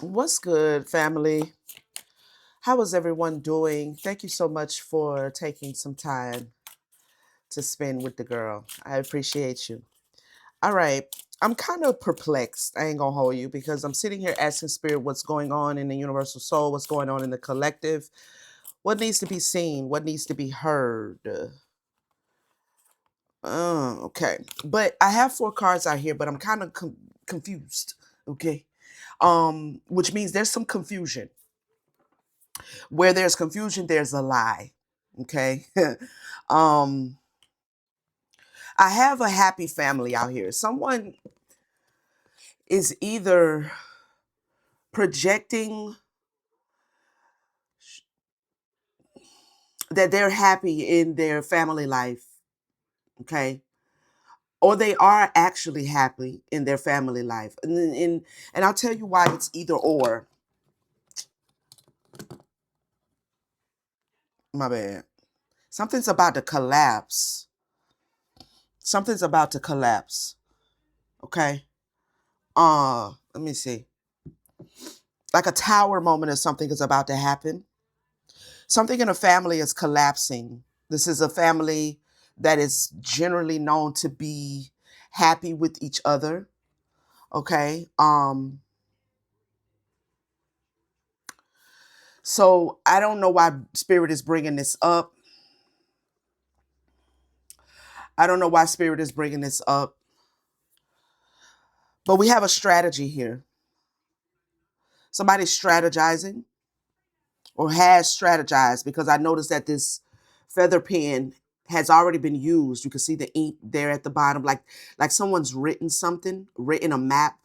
What's good, family? How is everyone doing? Thank you so much for taking some time to spend with the girl. I appreciate you. All right. I'm kind of perplexed. I ain't gonna hold you because I'm sitting here asking Spirit what's going on in the universal soul, what's going on in the collective, what needs to be seen, what needs to be heard. Okay. But I have four cards out here, but I'm kind of confused. Okay. Which means there's some confusion. Where there's confusion, there's a lie. Okay. um, I have a happy family out here. Someone is either projecting that they're happy in their family life, okay? Or they are actually happy in their family life. And I'll tell you why it's either or. My bad. Something's about to collapse. Something's about to collapse. Okay? Let me see. Like a tower moment or something is about to happen. Something in a family is collapsing. This is a family that is generally known to be happy with each other. Okay. So I don't know why Spirit is bringing this up. I don't know why Spirit is bringing this up. But we have a strategy here. Somebody's strategizing or has strategized because I noticed that this feather pen has already been used. You can see the ink there at the bottom, like someone's written something, written a map.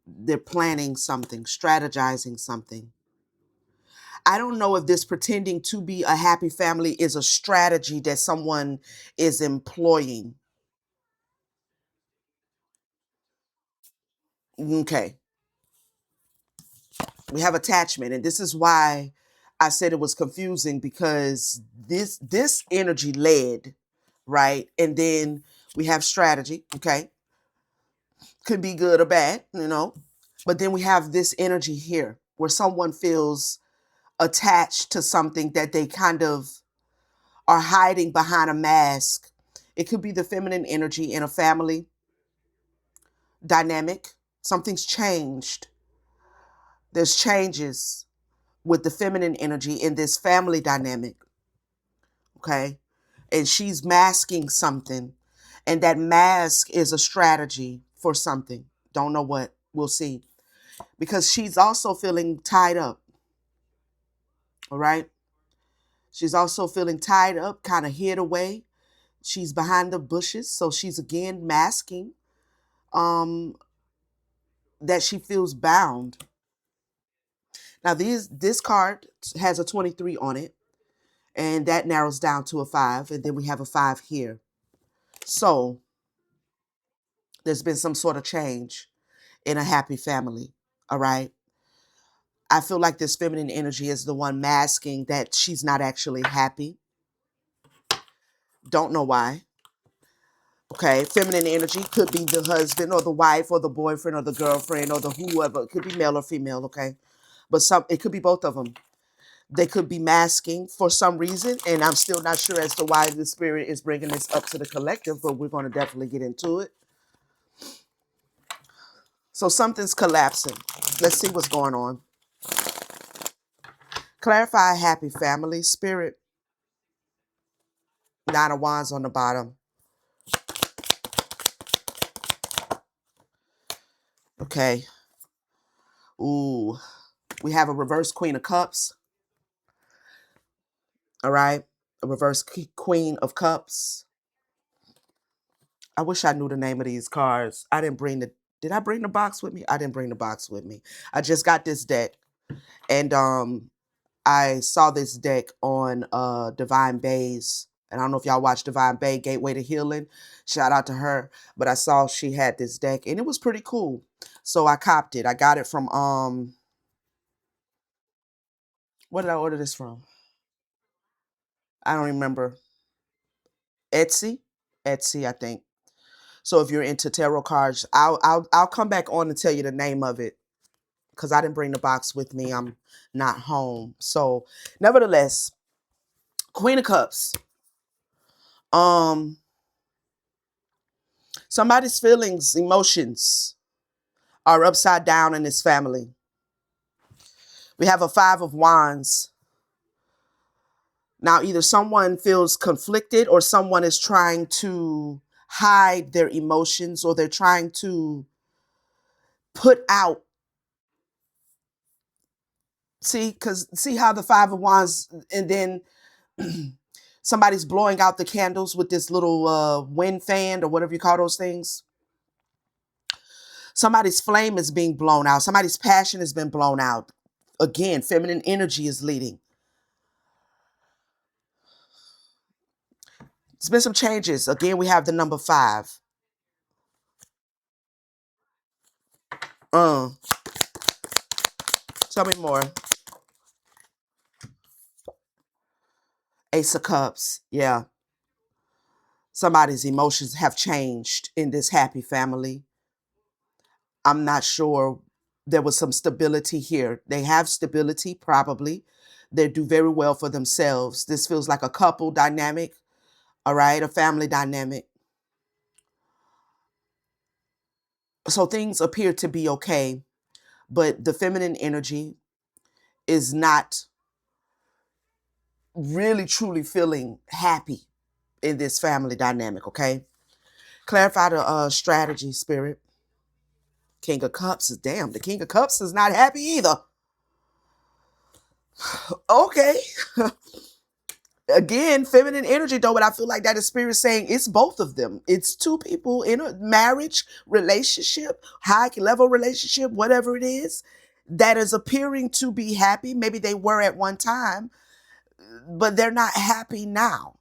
They're planning something, strategizing something. I don't know if this pretending to be a happy family is a strategy that someone is employing. Okay, we have attachment, and this is why I said it was confusing because this energy led, right? And then we have strategy, okay? Could be good or bad, you know. But then we have this energy here where someone feels attached to something that they kind of are hiding behind a mask. It could be the feminine energy in a family dynamic. Something's changed. There's changes with the feminine energy in this family dynamic. Okay. And she's masking something. And that mask is a strategy for something. Don't know what. We'll see. Because she's also feeling tied up. All right. She's also feeling tied up, kind of hid away. She's behind the bushes. So she's again masking um, that she feels bound. Now, this card has a 23 on it, and that narrows down to a 5, and then we have a 5 here. So there's been some sort of change in a happy family. All right. I feel like this feminine energy is the one masking that she's not actually happy. Don't know why. Okay. Feminine energy could be the husband or the wife or the boyfriend or the girlfriend or the whoever. It could be male or female. Okay. But it could be both of them. They could be masking for some reason, and I'm still not sure as to why the spirit is bringing this up to the collective, but we're going to definitely get into it. So something's collapsing. Let's see what's going on. Clarify happy family spirit. 9 of Wands on the bottom. Okay. Ooh. We have a reverse Queen of Cups. All right. A reverse Queen of Cups. I wish I knew the name of these cards. I didn't bring the Did I bring the box with me? I didn't bring the box with me. I just got this deck. And I saw this deck on Divine Bay's. And I don't know if y'all watch Divine Bay, Gateway to Healing. Shout out to her. But I saw she had this deck and it was pretty cool. So I copped it. I got it from what did I order this from? I don't remember. Etsy? Etsy, I think. So if you're into tarot cards, I'll come back on and tell you the name of it because I didn't bring the box with me. I'm not home. So nevertheless, Queen of Cups. Um, Somebody's feelings, emotions are upside down in this family. We have a Five of Wands. Now, either someone feels conflicted or someone is trying to hide their emotions or they're trying to put out. See how the Five of Wands, and then somebody's blowing out the candles with this little wind fan or whatever you call those things. Somebody's flame is being blown out. Somebody's passion has been blown out. Again, feminine energy is leading. There's been some changes. Again, we have the number 5. Uh, Tell me more. Ace of Cups. Yeah. Somebody's emotions have changed in this happy family. I'm not sure. There was some stability here. They have stability, probably. They do very well for themselves. This feels like a couple dynamic, all right, a family dynamic. So things appear to be okay, but the feminine energy is not really truly feeling happy in this family dynamic, okay? Clarify the strategy, Spirit. King of Cups is damn. The King of Cups is not happy either. Okay. Again, feminine energy though, but I feel like that is Spirit saying it's both of them. It's two people in a marriage, relationship, high level relationship, whatever it is, that is appearing to be happy. Maybe they were at one time, but they're not happy now.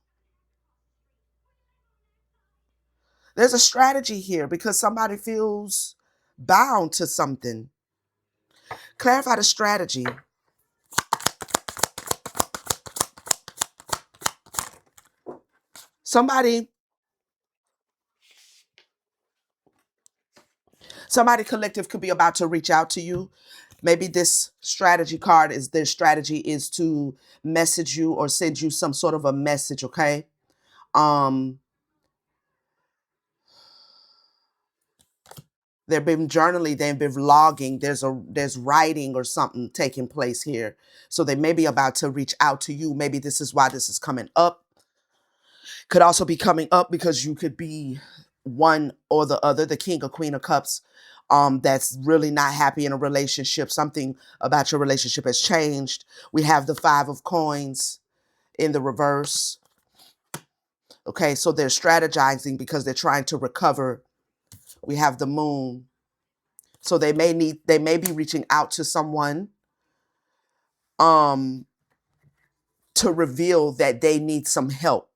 There's a strategy here because somebody feels bound to something. Clarify the strategy. Somebody collective could be about to reach out to you. Maybe this strategy card is their strategy is to message you or send you some sort of a message, okay? Um they've been journaling, they've been vlogging, there's writing or something taking place here. So they may be about to reach out to you. Maybe this is why this is coming up. Could also be coming up because you could be one or the other, the King or Queen of Cups, that's really not happy in a relationship. Something about your relationship has changed. We have the Five of Coins in the reverse. Okay, so they're strategizing because they're trying to recover. We have the Moon. So they may be reaching out to someone um to reveal that they need some help.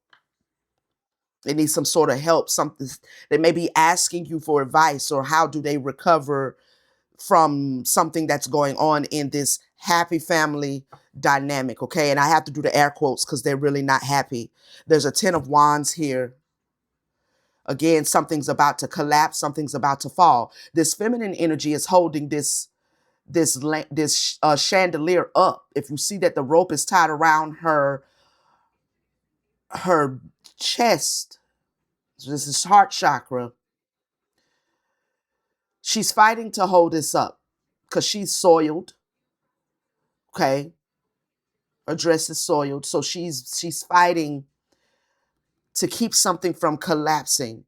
They need some sort of help, something. They may be asking you for advice or how do they recover from something that's going on in this happy family dynamic, okay? And I have to do the air quotes because they're really not happy. There's a 10 of Wands here. Again, something's about to collapse, something's about to fall. This feminine energy is holding this chandelier up. If you see that the rope is tied around her chest, this is heart chakra. She's fighting to hold this up because she's soiled. Okay. Her dress is soiled. So she's fighting to keep something from collapsing.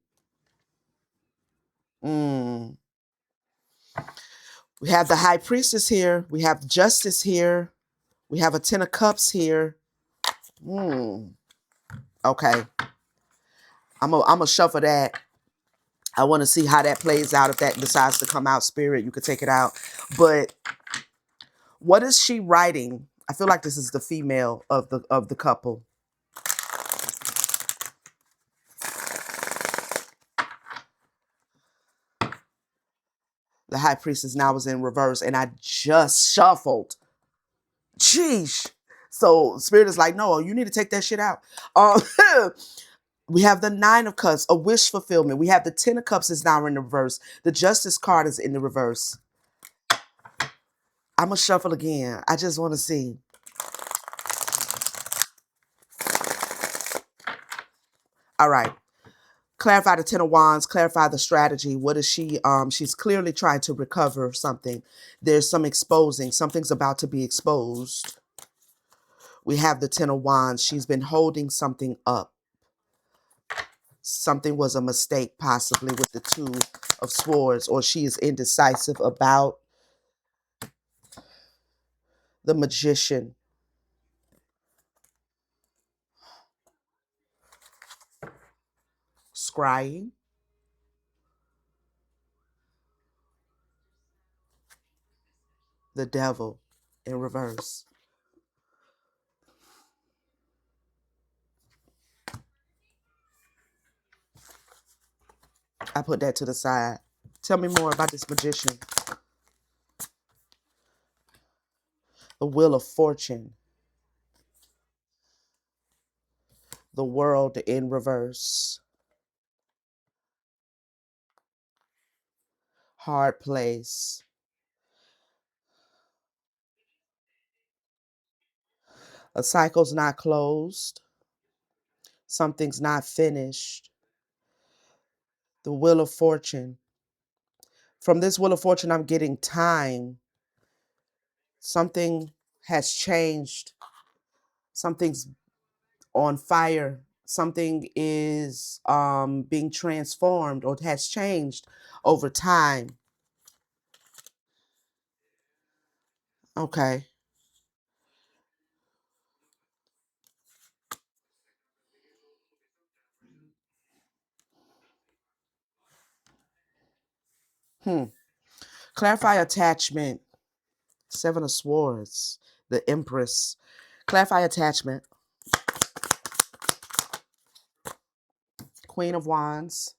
Mm. We have the High Priestess here. We have Justice here. We have a 10 of Cups here. Okay. I'm gonna shuffle that. I want to see how that plays out. If that decides to come out, Spirit, you could take it out. But what is she writing? I feel like this is the female of the couple. The High Priestess now is in reverse, and I just shuffled. Jeez. So Spirit is like, no, you need to take that shit out. We have the Nine of Cups, a wish fulfillment. We have the Ten of Cups is now in the reverse. The Justice card is in the reverse. I'm going to shuffle again. I just want to see. All right. Clarify the Ten of Wands, clarify the strategy. What is she? She's clearly trying to recover something. There's some exposing. Something's about to be exposed. We have the Ten of Wands. She's been holding something up. Something was a mistake, possibly, with the Two of Swords, or she is indecisive about the Magician. Scrying. The Devil in reverse. I put that to the side. Tell me more about this Magician. The Wheel of Fortune. The World in reverse. Hard place. A cycle's not closed. Something's not finished. The Wheel of Fortune. From this Wheel of Fortune, I'm getting time. Something has changed. Something's on fire. Something is being transformed or has changed over time. Okay. Hmm. Clarify attachment. Seven of Swords. The Empress. Clarify attachment. Queen of Wands.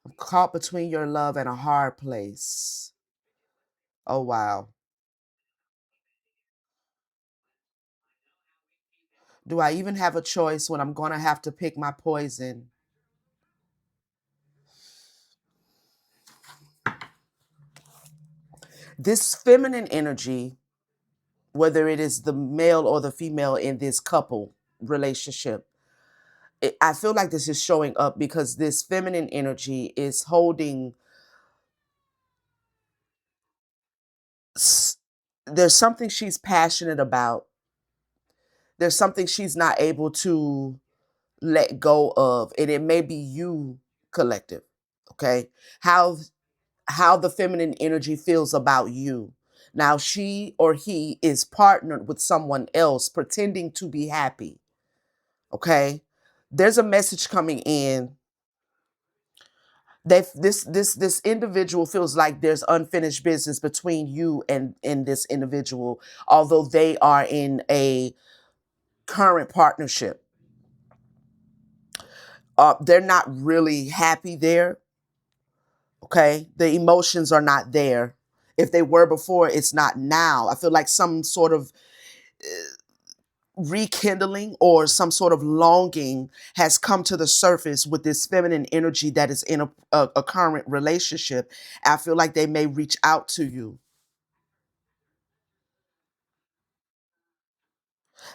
I'm caught between your love and a hard place. Oh, wow. Do I even have a choice when I'm going to have to pick my poison? This feminine energy, whether it is the male or the female in this couple relationship, I feel like this is showing up because this feminine energy is holding. There's something she's passionate about. There's something she's not able to let go of, and it may be you, collective. Okay, how how the feminine energy feels about you. Now she or he is partnered with someone else, pretending to be happy. Okay, there's a message coming in. This individual feels like there's unfinished business between you and this individual, although they are in a current partnership. They're not really happy there. Okay, the emotions are not there. If they were before, it's not now. I feel like some sort of rekindling or some sort of longing has come to the surface with this feminine energy that is in a current relationship. I feel like they may reach out to you.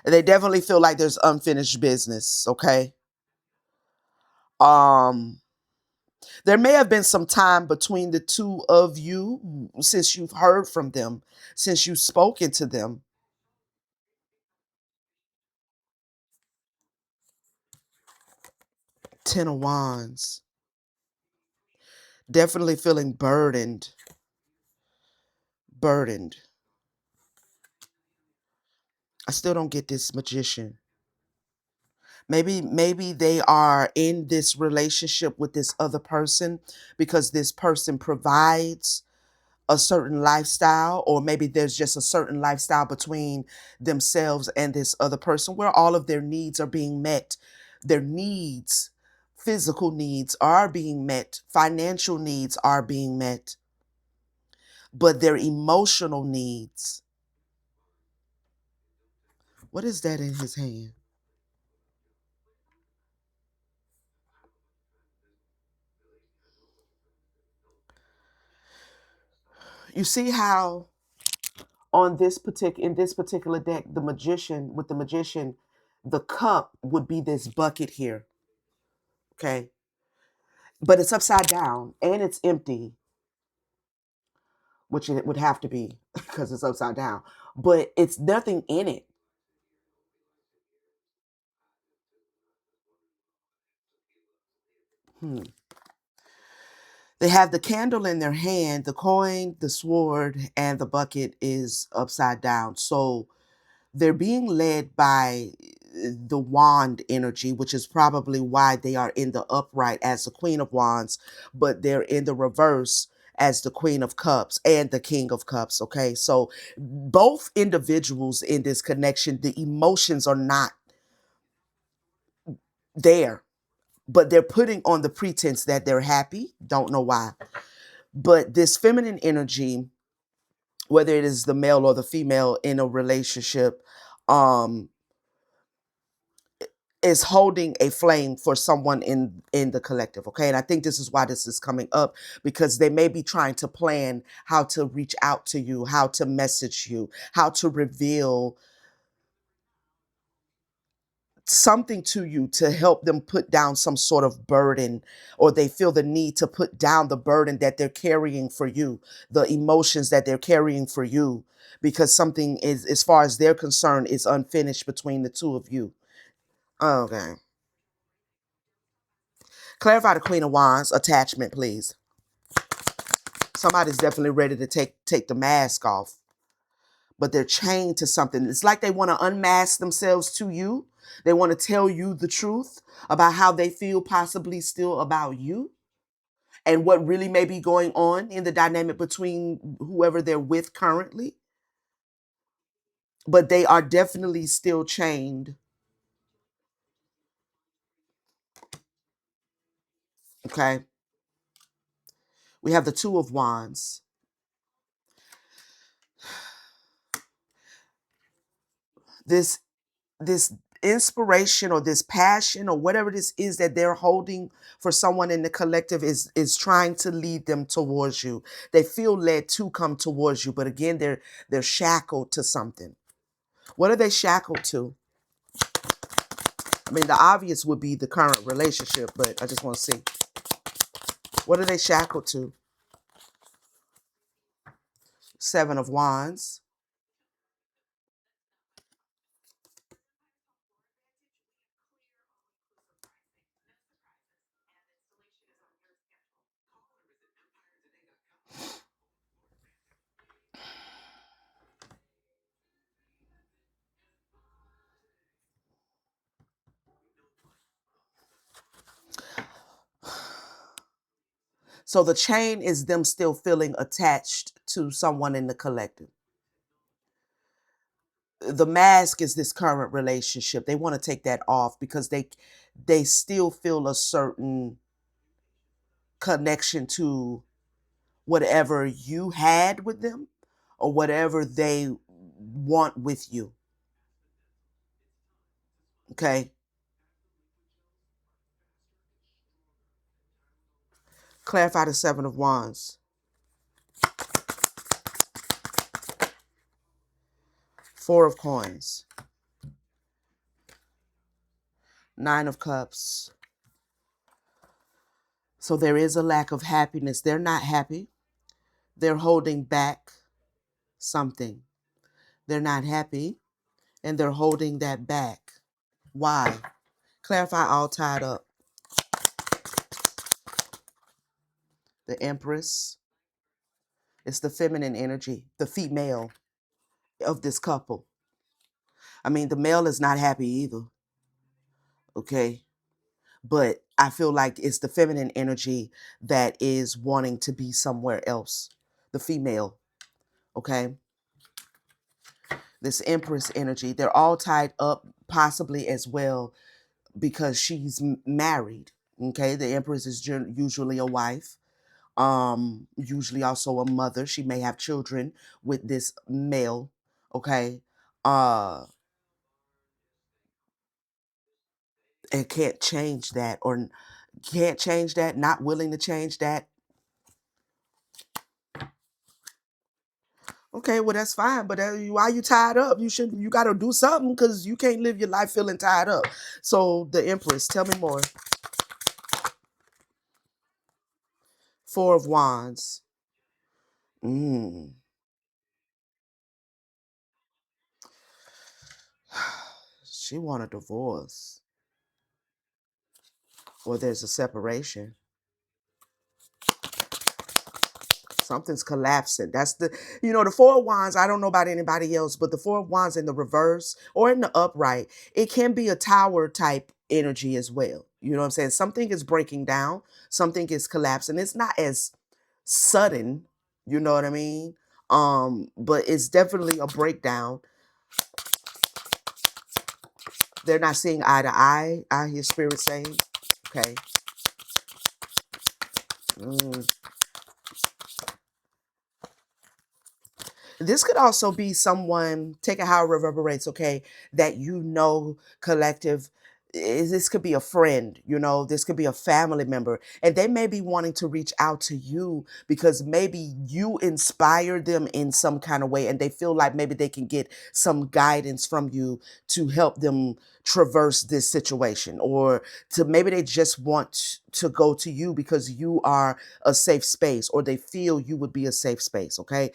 They definitely feel like there's unfinished business. Okay. Um, there may have been some time between the two of you since you've heard from them, since you've spoken to them. Ten of Wands. Definitely feeling burdened. Burdened. I still don't get this Magician. Maybe they are in this relationship with this other person because this person provides a certain lifestyle, or maybe there's just a certain lifestyle between themselves and this other person where all of their needs are being met. Their needs, physical needs are being met, financial needs are being met, but their emotional needs. What is that in his hand? You see how on in this particular deck, the magician, the cup would be this bucket here. Okay. But it's upside down and it's empty, which it would have to be because it's upside down. But it's nothing in it. Hmm. They have the candle in their hand, the coin, the sword, and the bucket is upside down. So they're being led by the wand energy, which is probably why they are in the upright as the Queen of Wands, but they're in the reverse as the Queen of Cups and the King of Cups. Okay. So both individuals in this connection, the emotions are not there, but they're putting on the pretense that they're happy. Don't know why. But this feminine energy, whether it is the male or the female in a relationship, um, is holding a flame for someone in the collective. Okay. And I think this is why this is coming up, because they may be trying to plan how to reach out to you, how to message you, how to reveal something to you to help them put down some sort of burden, or they feel the need to put down the burden that they're carrying for you, the emotions that they're carrying for you, because something is, as far as they're concerned, is unfinished between the two of you. Okay. Clarify the Queen of Wands attachment, please. Somebody's definitely ready to take the mask off, but they're chained to something. It's like they want to unmask themselves to you. They want to tell you the truth about how they feel possibly still about you and what really may be going on in the dynamic between whoever they're with currently. But they are definitely still chained. Okay. We have the Two of Wands. This this inspiration or this passion or whatever this is that they're holding for someone in the collective is trying to lead them towards you. They feel led to come towards you, but again they're shackled to something. What are they shackled to? I mean, the obvious would be the current relationship, but I just want to see, what are they shackled to? Seven of Wands. So the chain is them still feeling attached to someone in the collective. The mask is this current relationship. They want to take that off because they still feel a certain connection to whatever you had with them or whatever they want with you. Okay. Clarify the Seven of Wands. Four of Coins. Nine of Cups. So there is a lack of happiness. They're not happy. They're holding back something. They're not happy and they're holding that back. Why? Clarify all tied up. The Empress. It's the feminine energy, the female of this couple. I mean, the male is not happy either. Okay. But I feel like it's the feminine energy that is wanting to be somewhere else. The female. Okay. This Empress energy, they're all tied up possibly as well because she's married. Okay. The Empress is usually a wife, usually also a mother. She may have children with this male. Okay. uh and can't change that, or can't change that, not willing to change that. Okay, well that's fine, but why you tied up? You got to do something because you can't live your life feeling tied up. So the Empress, tell me more. Four of Wands. Mm. She want a divorce, or there's a separation. Something's collapsing. That's the Four of Wands. I don't know about anybody else, but the Four of Wands in the reverse or in the upright, it can be a tower type energy as well. You know what I'm saying? Something is breaking down, something is collapsing. It's not as sudden, you know what I mean? But it's definitely a breakdown. They're not seeing eye to eye, I hear spirit saying. Okay. Mm. This could also be someone, take it how it reverberates, okay, that collective. This could be a friend, this could be a family member, and they may be wanting to reach out to you because maybe you inspire them in some kind of way, and they feel like maybe they can get some guidance from you to help them traverse this situation, or to maybe they just want to go to you because you are a safe space, or they feel you would be a safe space, okay?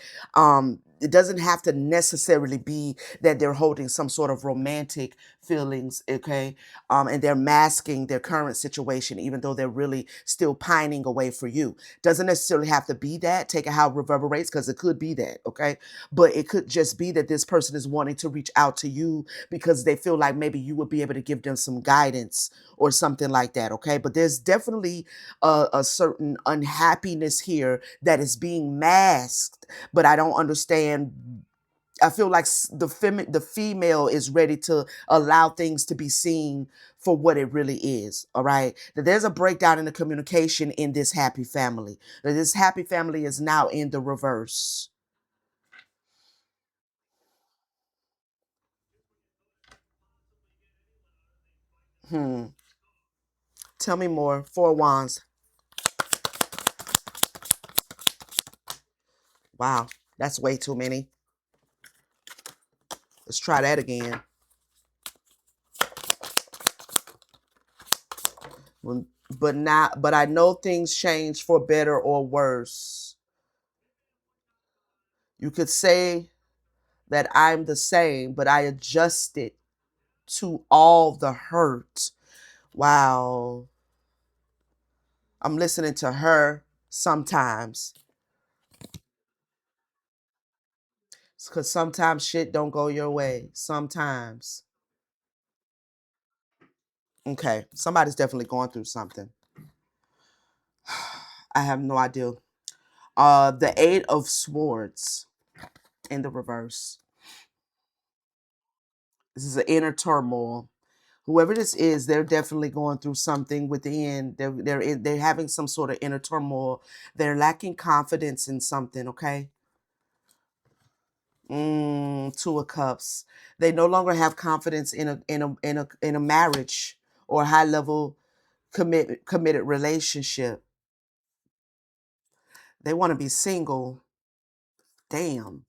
It doesn't have to necessarily be that they're holding some sort of romantic feelings, okay? And they're masking their current situation, even though they're really still pining away for you. Doesn't necessarily have to be that. Take it how it reverberates, because it could be that, okay? But it could just be that this person is wanting to reach out to you because they feel like maybe you would be able to give them some guidance or something like that, okay? But there's definitely a certain unhappiness here that is being masked, but I don't understand. I feel like the female is ready to allow things to be seen for what it really is. All right, that there's a breakdown in the communication in this happy family. That this happy family is now in the reverse. Hmm. Tell me more. Four wands. Wow, that's way too many. Let's try that again. But I know things change for better or worse. You could say that I'm the same, but I adjusted to all the hurt. Wow. I'm listening to her sometimes because sometimes shit don't go your way. Sometimes. Okay. Somebody's definitely going through something. I have no idea. The Eight of Swords in the reverse. This is an inner turmoil. Whoever this is, they're definitely going through something within. They're having some sort of inner turmoil. They're lacking confidence in something. Okay. Two of Cups. They no longer have confidence in a marriage or high level committed relationship. They want to be single. Damn.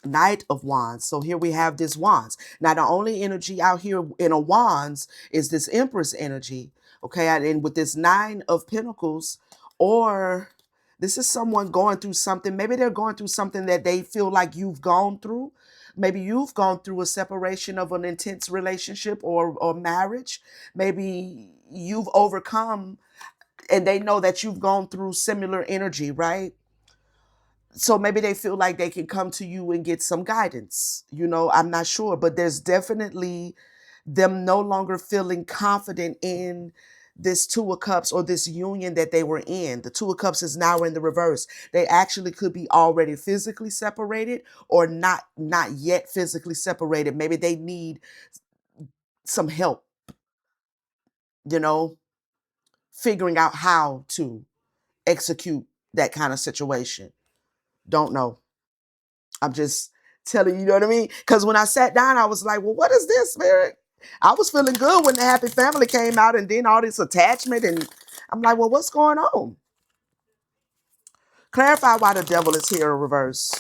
Knight of Wands. So here we have this Wands. Now the only energy out here in a Wands is this Empress energy. Okay, and with this Nine of Pentacles, or this is someone going through something. Maybe they're going through something that they feel like you've gone through. Maybe you've gone through a separation of an intense relationship or marriage. Maybe you've overcome, and they know that you've gone through similar energy, right? So maybe they feel like they can come to you and get some guidance. I'm not sure, but there's definitely them no longer feeling confident in this Two of Cups or this union that they were in. The Two of Cups is now in the reverse. They actually could be already physically separated or not yet physically separated. Maybe they need some help, you know, figuring out how to execute that kind of situation. Don't know. I'm just telling you, you know what I mean? Because when I sat down, I was like, well, what is this, Spirit? I was feeling good when the Happy Family came out and then all this attachment. And I'm like, well, what's going on? Clarify why the devil is here in reverse.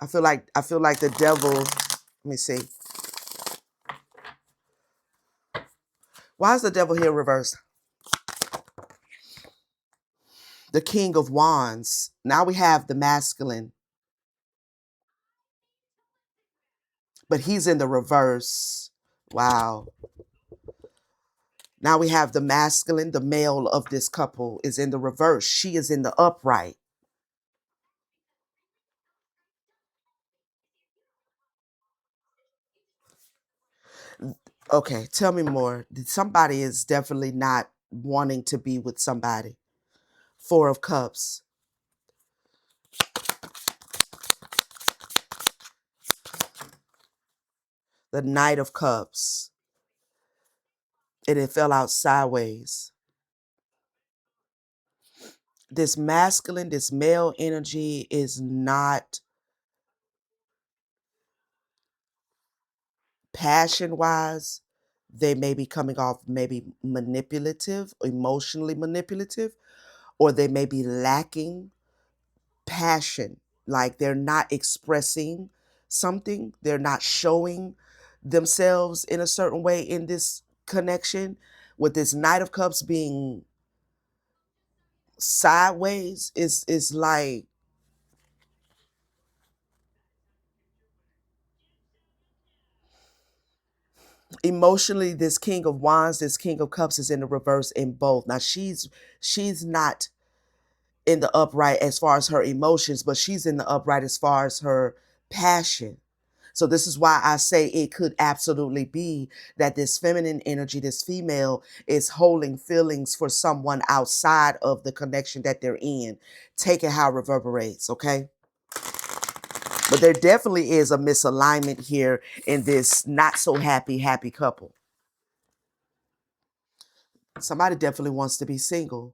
I feel like the devil, let me see. Why is the devil here in reverse? The King of Wands. Now we have the masculine, but he's in the reverse. Wow. Now we have the masculine, the male of this couple is in the reverse. She is in the upright. Okay, tell me more. Somebody is definitely not wanting to be with somebody. Four of Cups, the Knight of Cups, and it fell out sideways. This masculine, this male energy is not passion wise. They may be coming off maybe manipulative, emotionally manipulative, or they may be lacking passion, like they're not expressing something, they're not showing themselves in a certain way in this connection. With this Knight of Cups being sideways is like emotionally, this King of Wands, this King of Cups is in the reverse in both. Now she's not in the upright as far as her emotions, but she's in the upright as far as her passion. So this is why I say it could absolutely be that this feminine energy, this female, is holding feelings for someone outside of the connection that they're in. Take it how it reverberates, okay? But there definitely is a misalignment here in this not so happy couple. Somebody definitely wants to be single.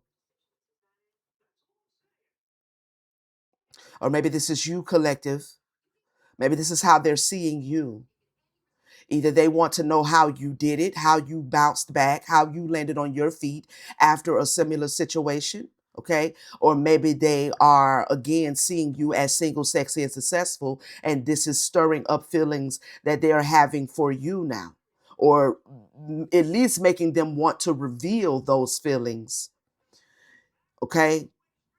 Or maybe this is you, collective. Maybe this is how they're seeing you. Either they want to know how you did it, how you bounced back, how you landed on your feet after a similar situation, okay? Or maybe they are again seeing you as single, sexy, and successful, and this is stirring up feelings that they are having for you now, or at least making them want to reveal those feelings, okay?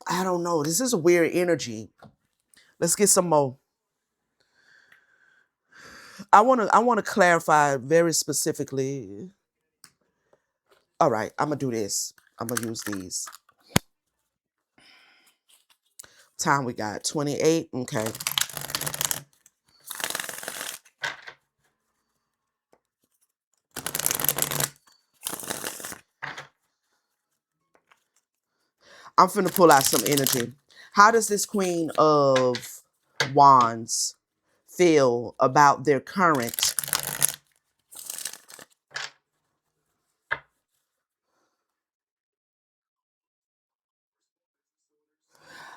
I don't know. This is a weird energy. Let's get some more. I want to clarify very specifically. All right, I'm gonna do this. I'm gonna use these. Time we got 28. Okay. I'm finna pull out some energy. How does this Queen of Wands feel about their current?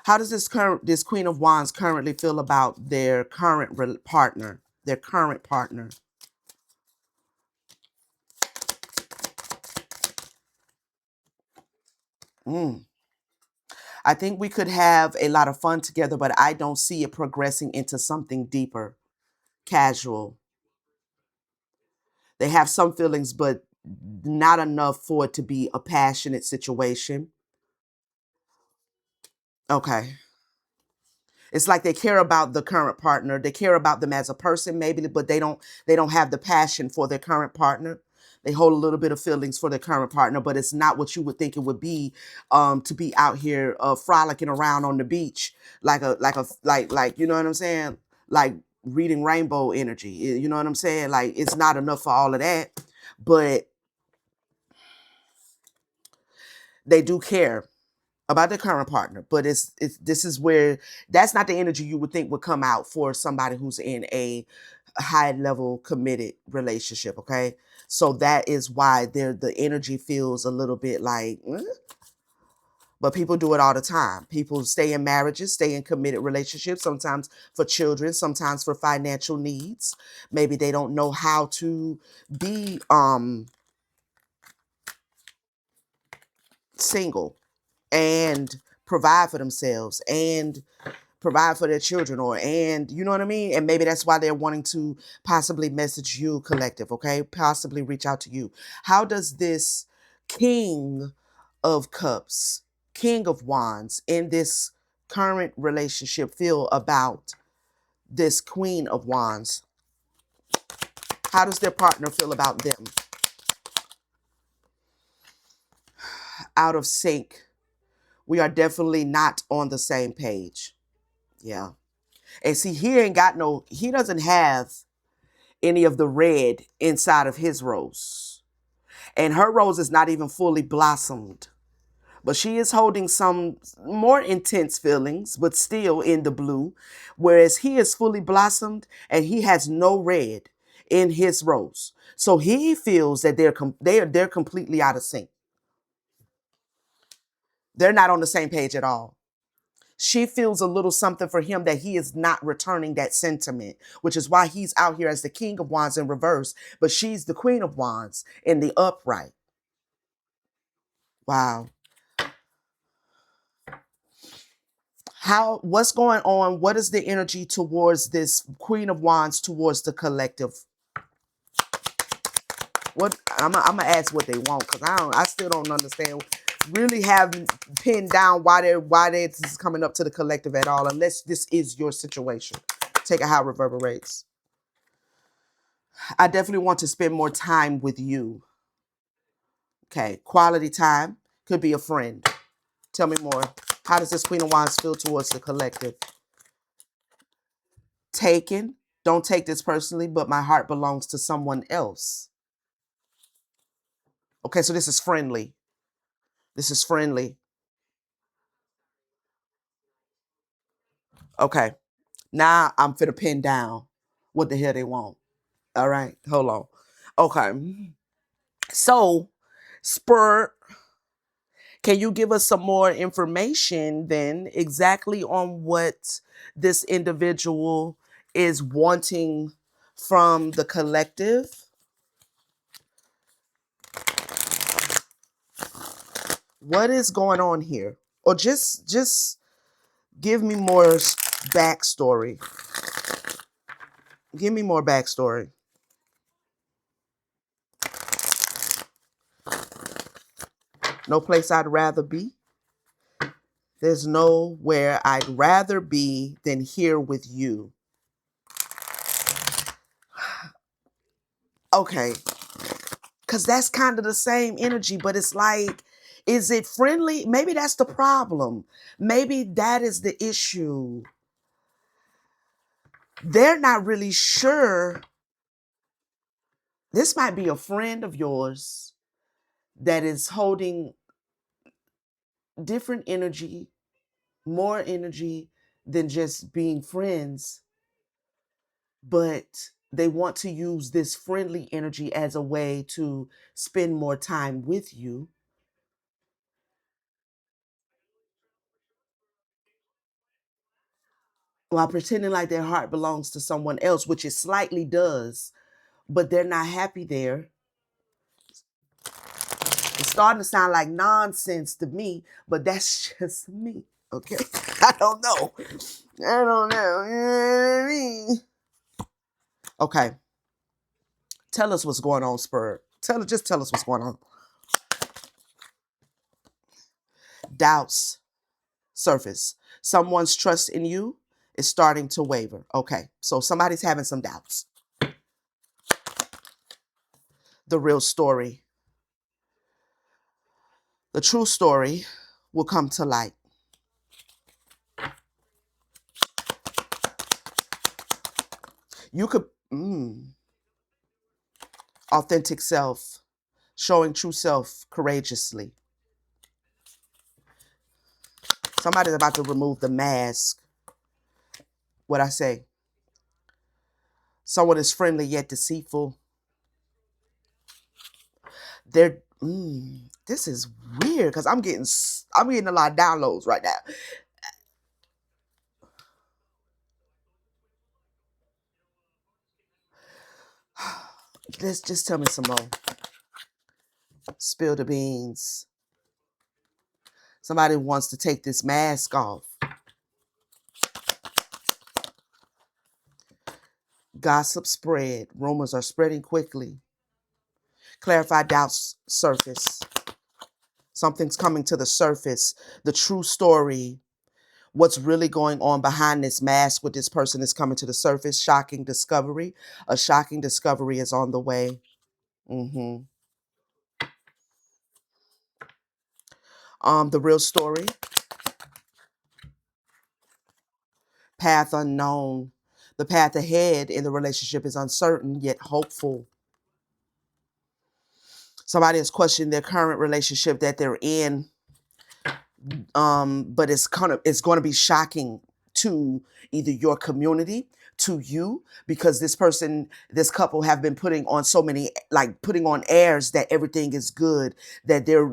How does this Queen of Wands currently feel about their current partner? Their current partner. Mm. I think we could have a lot of fun together, but I don't see it progressing into something deeper, casual. They have some feelings, but not enough for it to be a passionate situation. Okay. It's like they care about the current partner. They care about them as a person, maybe, but they don't have the passion for their current partner. They hold a little bit of feelings for their current partner, but it's not what you would think it would be to be out here frolicking around on the beach like you know what I'm saying? Like reading rainbow energy. You know what I'm saying? Like it's not enough for all of that, but they do care about their current partner, but it's this is where that's not the energy you would think would come out for somebody who's in a high level committed relationship, okay? So that is why the energy feels a little bit like but people do it all the time. People stay in marriages, stay in committed relationships, sometimes for children, sometimes for financial needs. Maybe they don't know how to be single and provide for themselves and provide for their children, or and you know what I mean? And maybe that's why they're wanting to possibly message you, collective, okay? Possibly reach out to you. How does this King of Cups, King of Wands in this current relationship feel about this Queen of Wands? How does their partner feel about them? Out of sync. We are definitely not on the same page. Yeah. And see, he doesn't have any of the red inside of his rose. And her rose is not even fully blossomed. But she is holding some more intense feelings, but still in the blue. Whereas he is fully blossomed and he has no red in his rose. So he feels that they're completely out of sync. They're not on the same page at all. She feels a little something for him that he is not returning that sentiment, which is why he's out here as the King of Wands in reverse, but she's the Queen of Wands in the upright. Wow. What's going on? What is the energy towards this Queen of Wands towards the collective? What I'm gonna ask what they want, because I still don't understand. Really haven't pinned down why this is coming up to the collective at all, unless this is your situation. Take it how it reverberates. I definitely want to spend more time with you. Okay, quality time could be a friend. Tell me more. How does this Queen of Wands feel towards the collective? Taken. Don't take this personally, but my heart belongs to someone else. Okay, so this is friendly. This is friendly. Okay, now I'm finna pin down what the hell they want. All right, hold on. Okay, so Spur, can you give us some more information then exactly on what this individual is wanting from the collective? What is going on here? Or just give me more backstory. Give me more backstory. No place I'd rather be. There's nowhere I'd rather be than here with you. Okay. Because that's kind of the same energy, but it's like, is it friendly? Maybe that's the problem. Maybe that is the issue. They're not really sure. This might be a friend of yours that is holding different energy, more energy than just being friends, but they want to use this friendly energy as a way to spend more time with you while pretending like their heart belongs to someone else, which it slightly does, but they're not happy there. It's starting to sound like nonsense to me, but that's just me. Okay. I don't know. I don't know. You know what I mean? Okay. Tell us what's going on, Spur. Just tell us what's going on. Doubts surface. Someone's trust in you is starting to waver. Okay. So somebody's having some doubts. The real story. The true story will come to light. You could authentic self, showing true self courageously. Somebody's about to remove the mask. What I say? Someone is friendly yet deceitful. They're this is weird because I'm getting a lot of downloads right now. Let's just tell me some more. Spill the beans. Somebody wants to take this mask off. Gossip spread. Rumors are spreading quickly. Clarify doubts surface. Something's coming to the surface. The true story, what's really going on behind this mask with this person is coming to the surface. Shocking discovery. A shocking discovery is on the way. hmm the real story. Path unknown. The path ahead in the relationship is uncertain yet hopeful. Somebody is questioning their current relationship that they're in, but it's going to be shocking to either your community, to you, because this couple have been putting on so many, like putting on airs that everything is good, that they're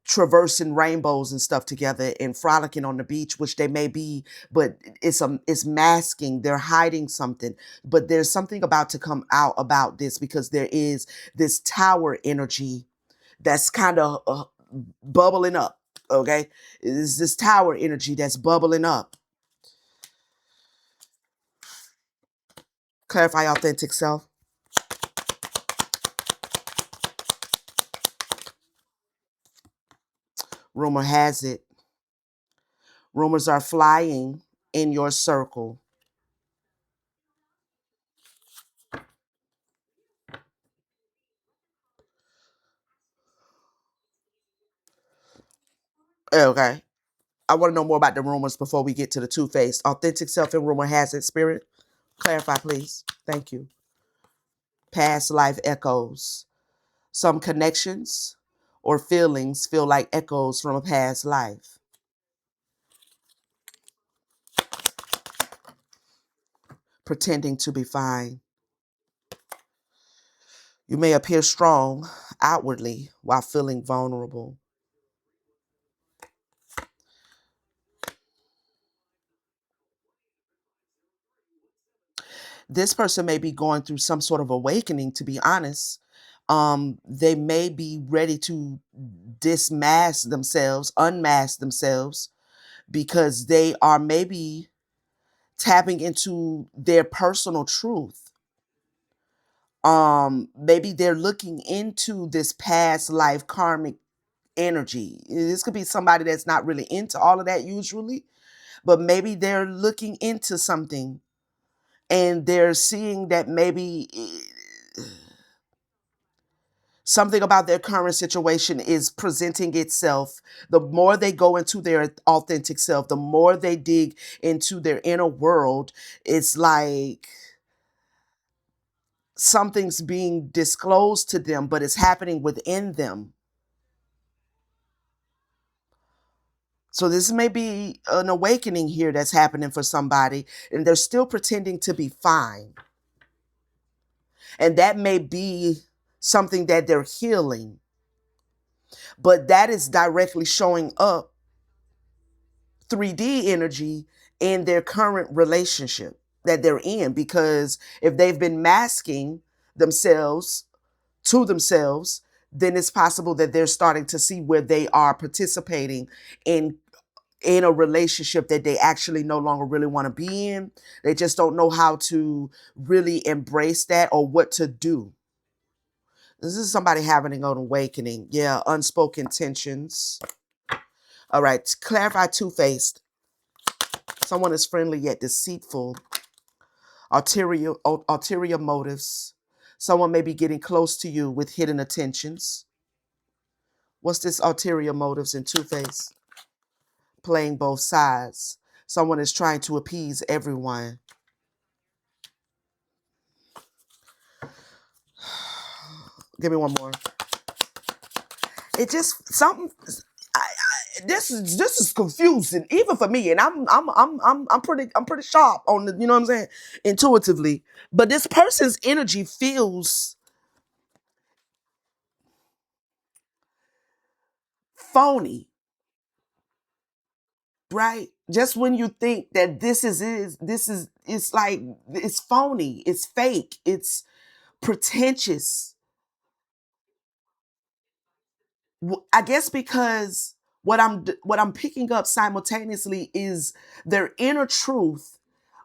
traversing rainbows and stuff together and frolicking on the beach, which they may be, but it's masking. They're hiding something, but there's something about to come out about this, because there is this tower energy that's kind of bubbling up. Okay, it's this tower energy that's bubbling up. Clarify authentic self. Rumor has it. Rumors are flying in your circle. Okay. I want to know more about the rumors before we get to the two-faced. Authentic self and rumor has it, spirit. Clarify, please. Thank you. Past life echoes. Some connections or feelings feel like echoes from a past life. Pretending to be fine. You may appear strong outwardly while feeling vulnerable. This person may be going through some sort of awakening, to be honest. They may be ready to unmask themselves, because they are maybe tapping into their personal truth. Maybe they're looking into this past life karmic energy. This could be somebody that's not really into all of that usually, but maybe they're looking into something and they're seeing that maybe something about their current situation is presenting itself. The more they go into their authentic self, the more they dig into their inner world, it's like something's being disclosed to them, but it's happening within them. So this may be an awakening here that's happening for somebody, and they're still pretending to be fine. And that may be something that they're healing, but that is directly showing up 3D energy in their current relationship that they're in. Because if they've been masking themselves to themselves, then it's possible that they're starting to see where they are participating in a relationship that they actually no longer really want to be in. They just don't know how to really embrace that or what to do. This is somebody having an awakening. Yeah, unspoken tensions. All right, clarify two-faced. Someone is friendly yet deceitful. Ulterior motives. Someone may be getting close to you with hidden attentions. What's this ulterior motives in two-faced? Playing both sides. Someone is trying to appease everyone. Give me one more. It just something. This is confusing even for me, and I'm pretty sharp on the, you know what I'm saying, intuitively. But this person's energy feels phony, right? Just when you think that it's like it's phony, it's fake, it's pretentious. I guess because what I'm picking up simultaneously is their inner truth,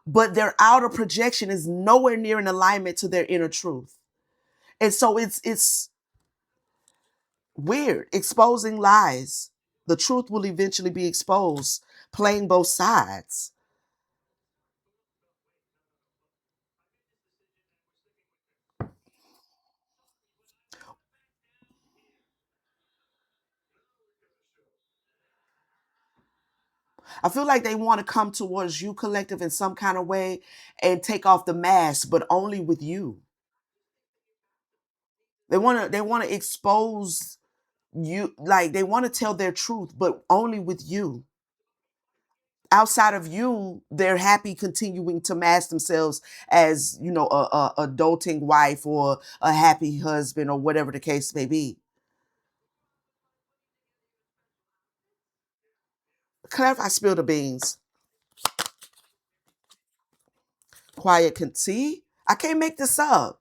but their outer projection is nowhere near in alignment to their inner truth. And so it's weird, exposing lies. The truth will eventually be exposed, playing both sides. I feel like they want to come towards you, collective, in some kind of way and take off the mask, but only with you. They want to expose you, like they want to tell their truth, but only with you. Outside of you, they're happy continuing to mask themselves as, a adulting wife or a happy husband or whatever the case may be. Clarify, spill the beans. Quiet can see. I can't make this up.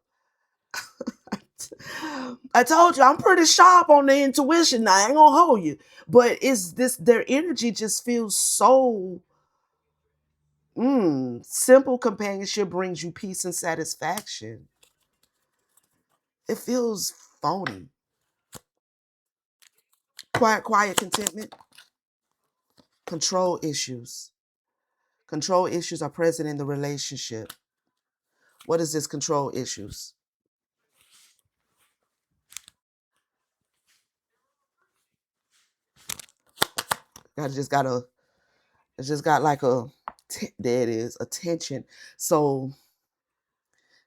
I told you I'm pretty sharp on the intuition. I ain't gonna hold you, but it's this. Their energy just feels so. Simple companionship brings you peace and satisfaction. It feels phony. Quiet contentment. Control issues. Control issues are present in the relationship. What is this control issues? I just got a. It's just got like a. There it is. Attention. So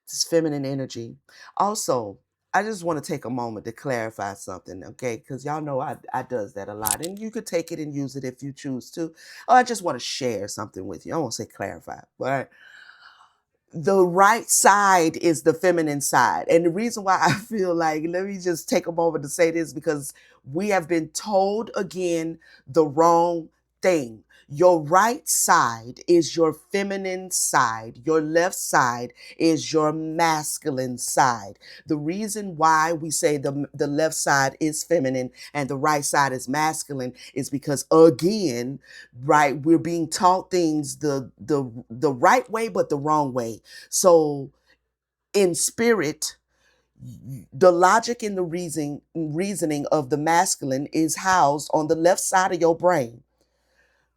it's feminine energy. Also, I just want to take a moment to clarify something, okay? Because y'all know I does that a lot, and you could take it and use it if you choose to. Oh, I just want to share something with you. I won't say clarify, but the right side is the feminine side. And the reason why I feel like, let me just take a moment to say this, because we have been told again the wrong thing. Your right side is your feminine side. Your left side is your masculine side. The reason why we say the left side is feminine and the right side is masculine is because, again, right, we're being taught things the right way but the wrong way. So in spirit, the logic and the reasoning of the masculine is housed on the left side of your brain.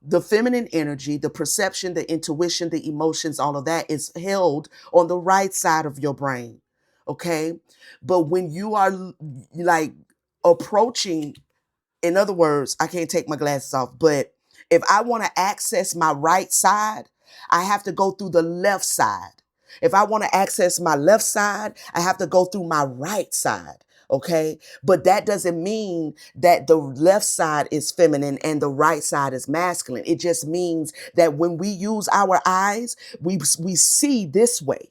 The feminine energy, the perception, the intuition, the emotions, all of that is held on the right side of your brain. Okay. But when you are like approaching, in other words, I can't take my glasses off, but if I want to access my right side, I have to go through the left side. If I want to access my left side, I have to go through my right side. Okay. But that doesn't mean that the left side is feminine and the right side is masculine. It just means that when we use our eyes, we see this way.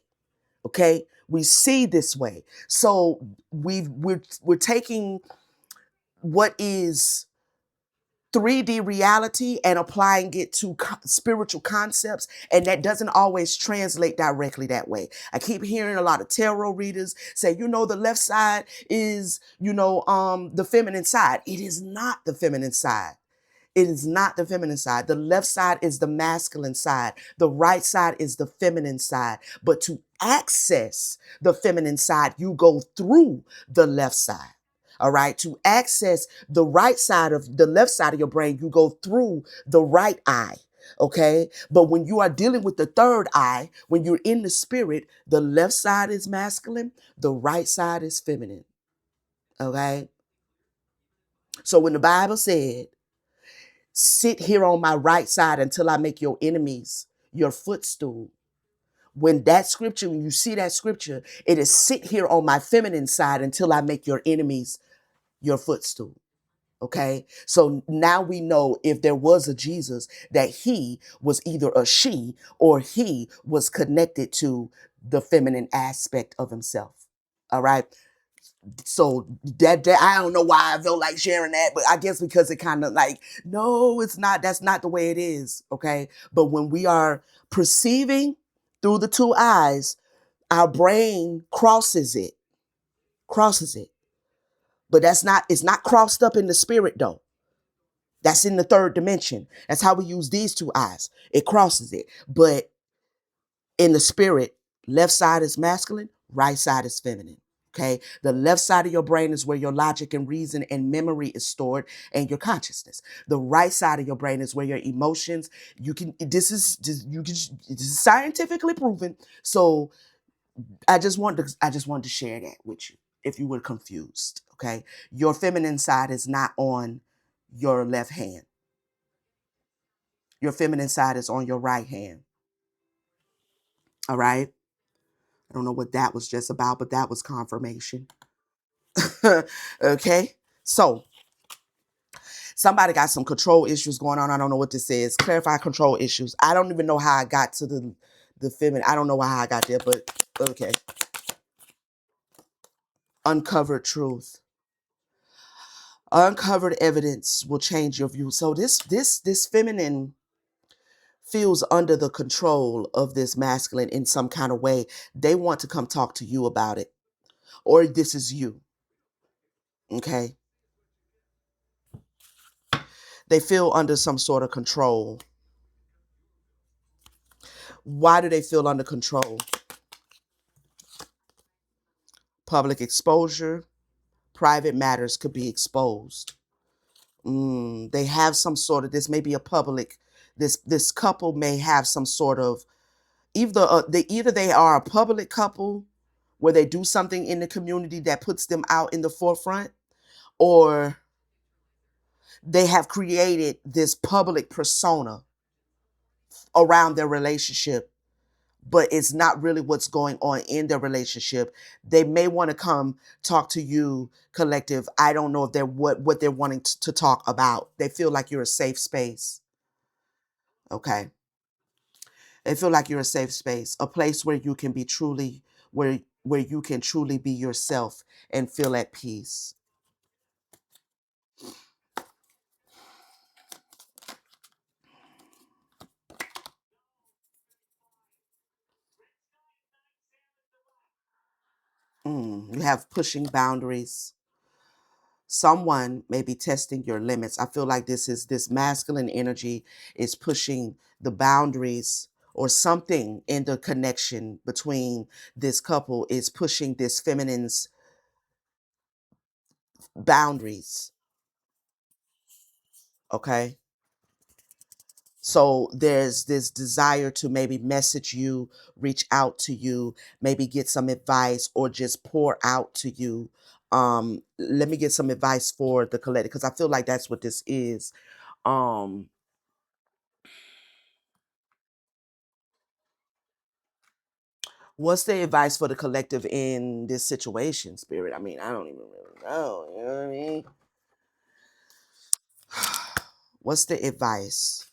Okay. We see this way. So we're taking what is 3D reality and applying it to spiritual concepts, and that doesn't always translate directly that way. I keep hearing a lot of tarot readers say, the left side is, the feminine side. It is not the feminine side. It is not the feminine side. The left side is the masculine side. The right side is the feminine side. But to access the feminine side, you go through the left side. All right. To access the right side of the left side of your brain, you go through the right eye. Okay. But when you are dealing with the third eye, when you're in the spirit, the left side is masculine, the right side is feminine. Okay. So when the Bible said, sit here on my right side until I make your enemies your footstool. When you see that scripture, it is sit here on my feminine side until I make your enemies your footstool. Okay. So now we know if there was a Jesus, that he was either a she or he was connected to the feminine aspect of himself. All right. So that I don't know why I felt like sharing that, but I guess because it kind of like, no, it's not. That's not the way it is. Okay. But when we are perceiving through the two eyes, our brain crosses it. But it's not crossed up in the spirit though. That's in the third dimension. That's how we use these two eyes. It crosses it. But in the spirit, left side is masculine, right side is feminine. Okay. The left side of your brain is where your logic and reason and memory is stored and your consciousness. The right side of your brain is where your emotions, this is scientifically proven. So I just wanted to share that with you if you were confused. Okay. Your feminine side is not on your left hand. Your feminine side is on your right hand. All right. I don't know what that was just about, but that was confirmation. Okay. So somebody got some control issues going on. I don't know what this is. Clarify control issues. I don't even know how I got to the feminine. I don't know how I got there, but okay. Uncovered truth. Uncovered evidence will change your view. So this feminine feels under the control of this masculine in some kind of way. They want to come talk to you about it. Or this is you. Okay. They feel under some sort of control. Why do they feel under control? Public exposure, private matters could be exposed. They have some sort of, this may be a public, this couple may have some sort of, either they are a public couple where they do something in the community that puts them out in the forefront, or they have created this public persona around their relationship, but it's not really what's going on in their relationship. They may want to come talk to you, collective. I don't know if they're what they're wanting to talk about. They feel like you're a safe space. Okay. They feel like you're a safe space, a place where you can be truly, where you can truly be yourself and feel at peace. You have pushing boundaries. Someone may be testing your limits. I feel like this masculine energy is pushing the boundaries, or something in the connection between this couple is pushing this feminine's boundaries. Okay. So there's this desire to maybe message you, reach out to you, maybe get some advice or just pour out to you. Let me get some advice for the collective, because I feel like that's what this is. Um, what's the advice for the collective in this situation, Spirit? I mean, I don't even really know. You know what I mean? What's the advice?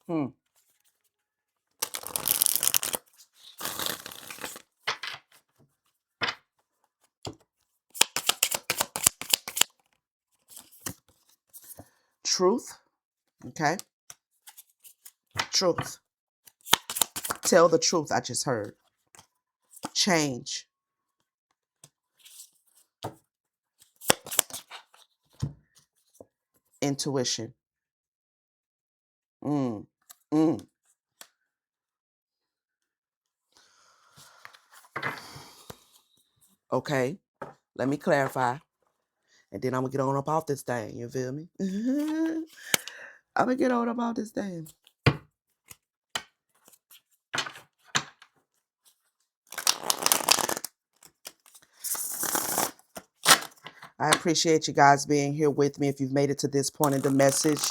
Hmm. Truth. Okay. Truth. Tell the truth. I just heard. Change. Intuition. Mm. Mm. Okay. Let me clarify. And then I'm gonna get on up off this thing. You feel me? I'm gonna get on up off this thing. I appreciate you guys being here with me. If you've made it to this point in the message,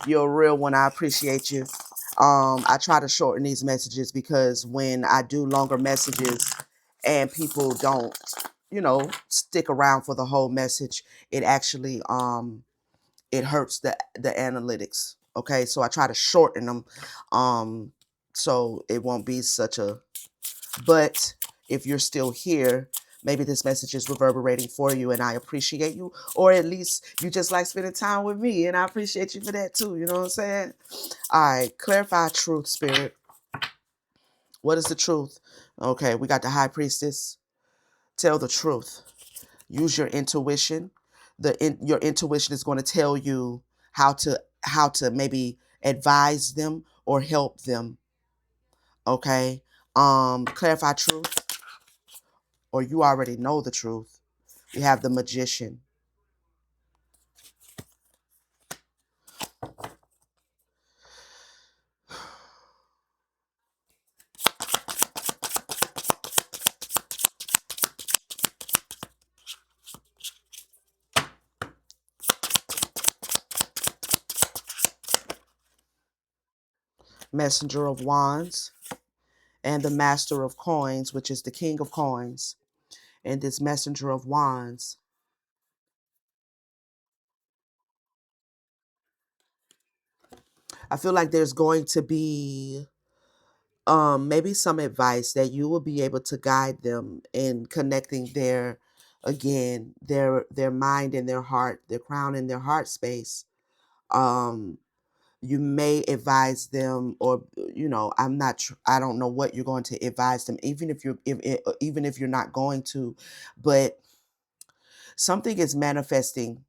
you're a real one. I appreciate you. I try to shorten these messages because when I do longer messages and people don't, stick around for the whole message, it actually it hurts the analytics. Okay, so I try to shorten them, so it won't be such a. But if you're still here, Maybe this message is reverberating for you and I appreciate you, or at least you just like spending time with me and I appreciate you for that too. You know what I'm saying? All right, clarify truth, spirit. What is the truth? Okay, we got the high priestess. Tell the truth. Use your intuition. Your intuition is going to tell you how to maybe advise them or help them. Okay? Clarify truth, or you already know the truth. We have the magician. Messenger of wands, and the master of coins, which is the king of coins. And this messenger of wands, I feel like there's going to be maybe some advice that you will be able to guide them in connecting their mind and their heart, their crown and their heart space. um you may advise them, or I don't know what you're going to advise them, even if even if you're not going to, but something is manifesting,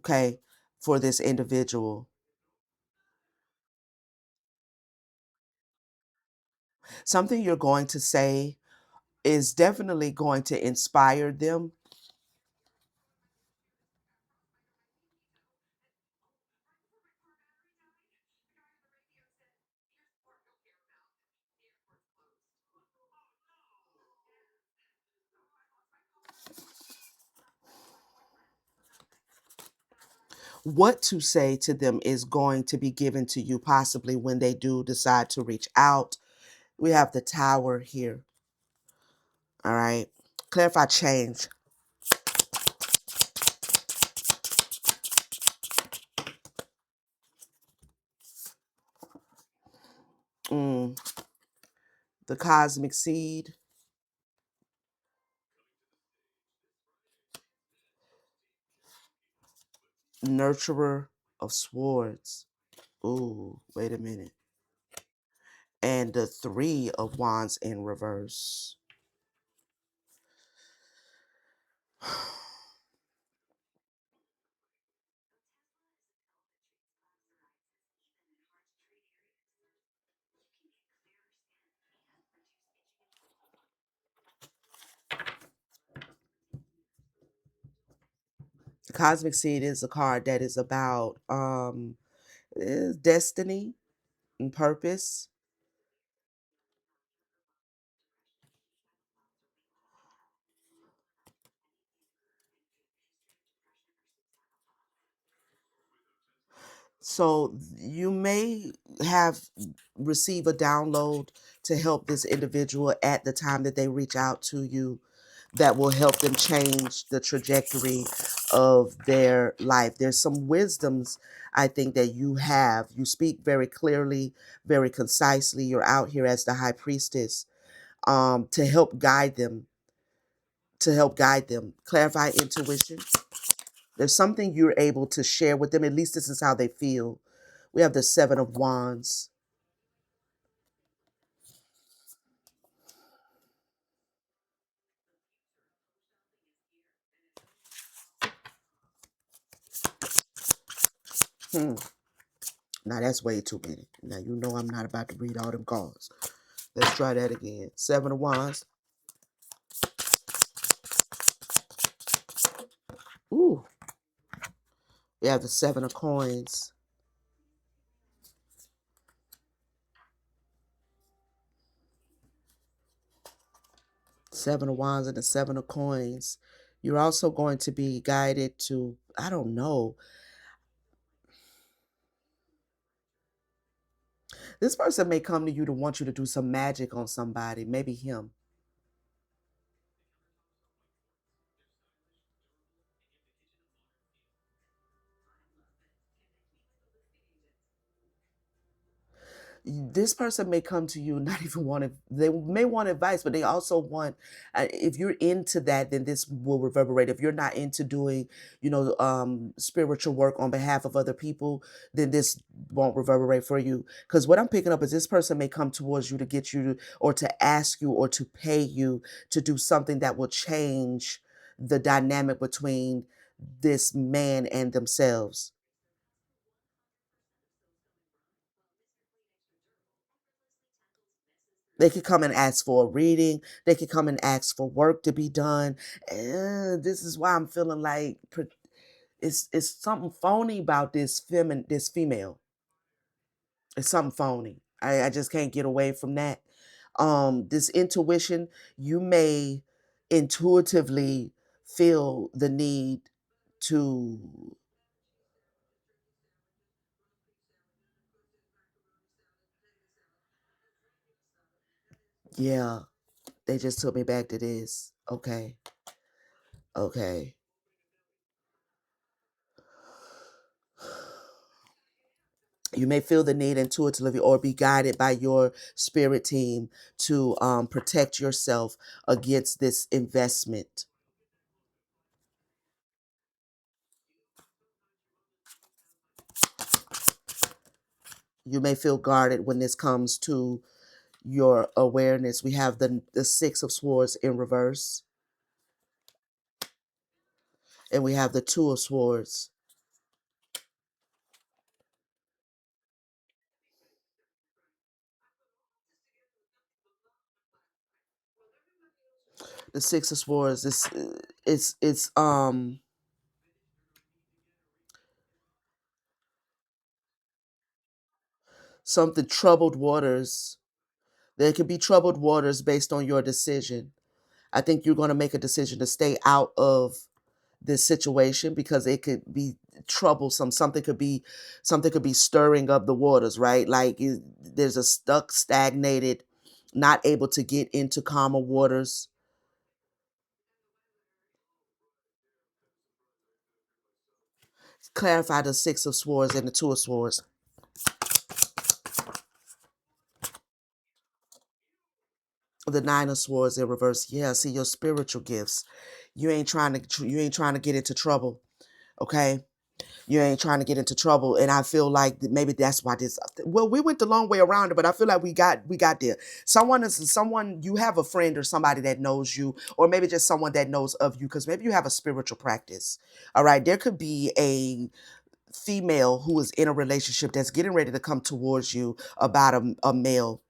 okay, for this individual. Something you're going to say is definitely going to inspire them. What to say to them is going to be given to you possibly when they do decide to reach out. We have the tower here. All right. Clarify change. Mm, the cosmic seed, nurturer of swords. Ooh, wait a minute. And the three of wands in reverse. The cosmic seed is a card that is about destiny and purpose. So you may have receive a download to help this individual at the time that they reach out to you, that will help them change the trajectory of their life. There's some wisdoms I think that you have. You speak very clearly, very concisely. You're out here as the high priestess, to help guide them, Clarify intuition. There's something you're able to share with them. At least this is how they feel. We have the seven of wands. Hmm. Now that's way too many. Now you know I'm not about to read all them cards. Let's try that again. Seven of wands. Ooh. We have the seven of coins. Seven of wands and the seven of coins. You're also going to be guided to, I don't know. This person may come to you to want you to do some magic on somebody, maybe him. this person may come to you not even want to, they may want advice, but they also want, if you're into that, then this will reverberate. If you're not into doing, spiritual work on behalf of other people, then this won't reverberate for you. Because what I'm picking up is this person may come towards you to get you to, or to ask you, or to pay you to do something that will change the dynamic between this man and themselves. They could come and ask for a reading. They could come and ask for work to be done. This is why I'm feeling like it's something phony about this female. It's something phony. I just can't get away from that. This intuition, you may intuitively feel the need to, yeah, they just took me back to this. Okay. Okay. You may feel the need intuitively or be guided by your spirit team to protect yourself against this investment. You may feel guarded when this comes to your awareness. We have the Six of Swords in reverse, and we have the Two of Swords. The Six of Swords is it's something troubled waters. There could be troubled waters based on your decision. I think you're going to make a decision to stay out of this situation because it could be troublesome. Something could be stirring up the waters, right? Like there's a stuck, stagnated, not able to get into calmer waters. Clarify the Six of Swords and the Two of Swords. The Nine of Swords in reverse. Yeah, see your spiritual gifts. You ain't trying to get into trouble. Okay, you ain't trying to get into trouble, and I feel like maybe that's why this, well, we went the long way around it, but I feel like we got there. Someone, you have a friend or somebody that knows you, or maybe just someone that knows of you, because maybe you have a spiritual practice. All right, there could be a female who is in a relationship that's getting ready to come towards you about a male.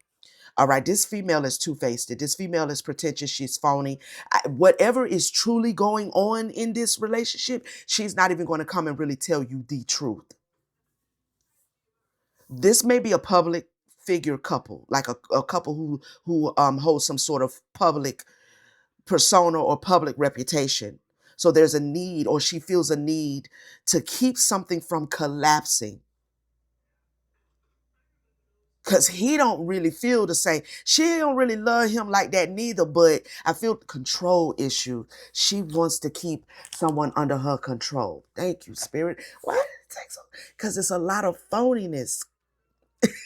All right, this female is two-faced. This female is pretentious. She's phony. Whatever is truly going on in this relationship, she's not even going to come and really tell you the truth. This may be a public figure couple, like a couple who holds some sort of public persona or public reputation. So there's a need, or she feels a need to keep something from collapsing, because he don't really feel the same. She don't really love him like that neither, but I feel the control issue. She wants to keep someone under her control. Thank you, spirit. Why did it take so? Because it's a lot of phoniness.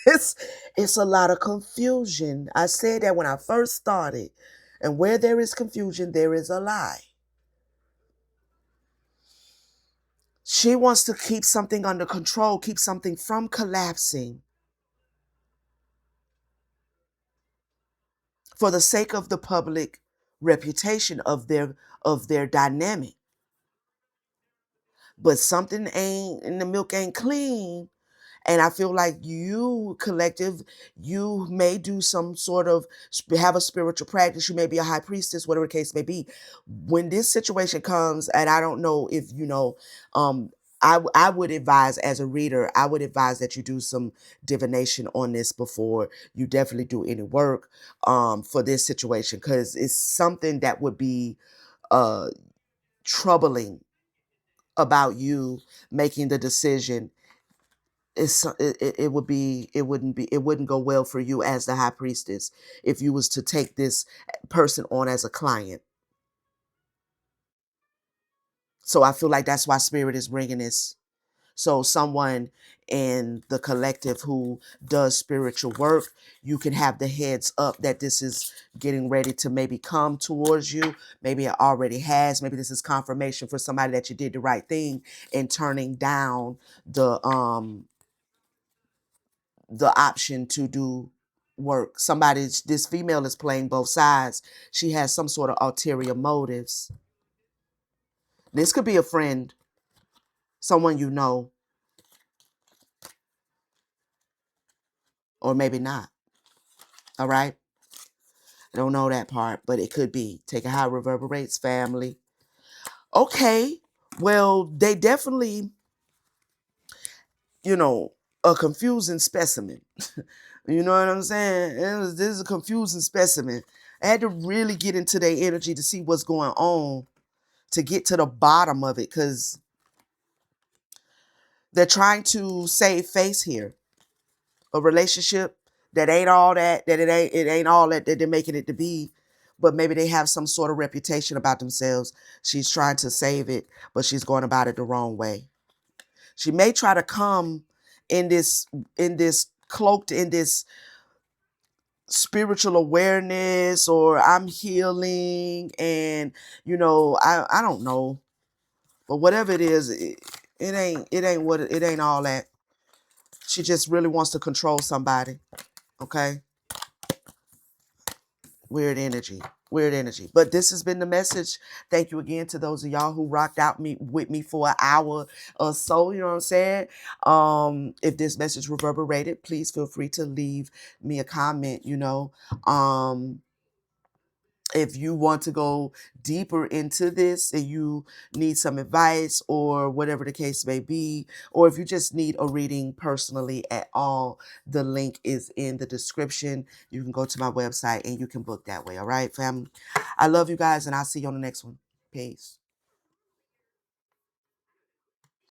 it's it's a lot of confusion. I said that when I first started. And where there is confusion, there is a lie. She wants to keep something under control, keep something from collapsing for the sake of the public reputation of their dynamic. But something ain't in the milk ain't clean. And I feel like you, collective, you may do some sort of, have a spiritual practice. You may be a high priestess, whatever the case may be. When this situation comes, and I don't know if you know, I would advise, as a reader, I would advise that you do some divination on this before you definitely do any work for this situation, because it's something that would be uh, troubling about you making the decision. It wouldn't go well for you as the high priestess if you was to take this person on as a client. So I feel like that's why spirit is bringing this. So someone in the collective who does spiritual work, you can have the heads up that this is getting ready to maybe come towards you. Maybe it already has. Maybe this is confirmation for somebody that you did the right thing in turning down the option to do work. This female is playing both sides. She has some sort of ulterior motives. This could be a friend, someone you know, or maybe not. All right. I don't know that part, but it could be. Take it how it reverberates, family. Okay. Well, they definitely, you know, a confusing specimen. You know what I'm saying? This is a confusing specimen. I had to really get into their energy to see what's going on, to get to the bottom of it, because they're trying to save face here. A relationship that ain't all that it ain't all that they're making it to be, but maybe they have some sort of reputation about themselves. She's trying to save it, but she's going about it the wrong way. She may try to come in this cloaked in this spiritual awareness, or I'm healing, and I don't know, but whatever it is, it ain't what it ain't all that. She just really wants to control somebody. Okay. Weird energy. Weird energy. But this has been the message. Thank you again to those of y'all who rocked out with me for an hour or so. You know what I'm saying? If this message reverberated, please feel free to leave me a comment. If you want to go deeper into this and you need some advice or whatever the case may be, or if you just need a reading personally at all, the link is in the description. You can go to my website and you can book that way. All right, family? I love you guys, and I'll see you on the next one. Peace.